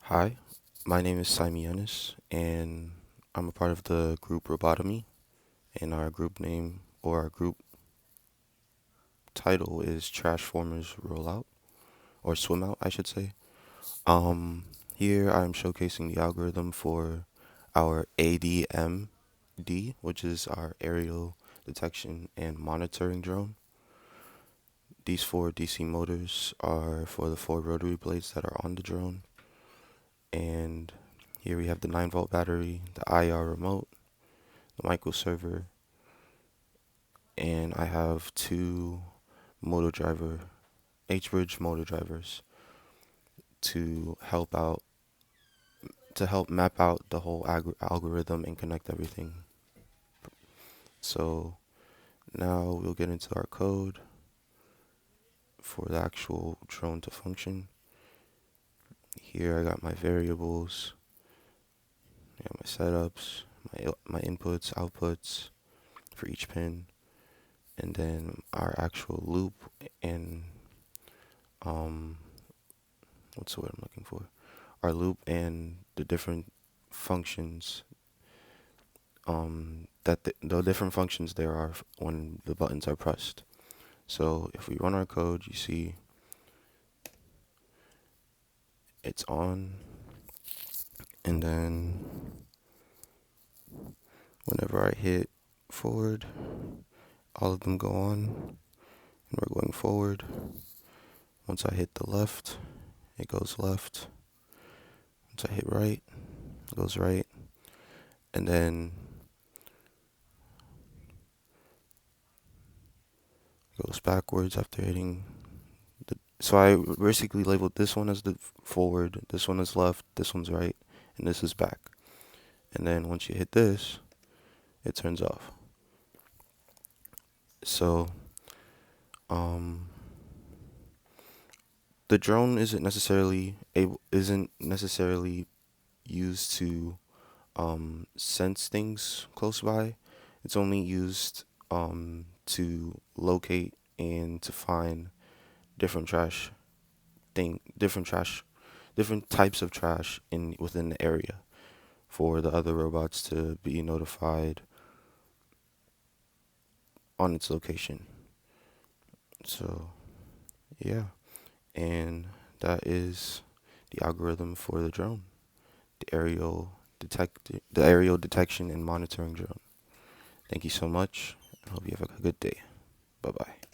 Hi, my name is Simeonis, and I'm a part of the group Robotomy, and our group name, or our group title, is Trash Formers Rollout, or Swim Out, I should say. Here I'm showcasing the algorithm for our ADMD, which is our aerial detection and monitoring drone. These four DC motors are for the four rotary blades that are on the drone, and here we have the 9-volt battery, the IR remote, the micro server, and I have two motor driver H-bridge motor drivers to help map out the whole algorithm and connect everything. So now we'll get into our code for the actual drone to function. Here I got my variables, I got my setups, my inputs, outputs for each pin, and then our actual loop and um what's the word I'm looking for? Our loop and the different functions the different functions there are when the buttons are pressed. So if we run our code, you see it's on, and then whenever I hit forward, all of them go on, and we're going forward. Once I hit the left, it goes left. Once I hit right, it goes right, and then it goes backwards after hitting so I basically labeled this one as the forward, this one is left, this one's right, and this is back. And then once you hit this, it turns off. So, um, the drone isn't necessarily used to sense things close by. It's only used to locate and to find different trash different different types of trash in within the area for the other robots to be notified on its location. So, yeah, and that is the algorithm for the drone, the aerial detection and monitoring drone. Thank you so much. I hope you have a good day. Bye bye.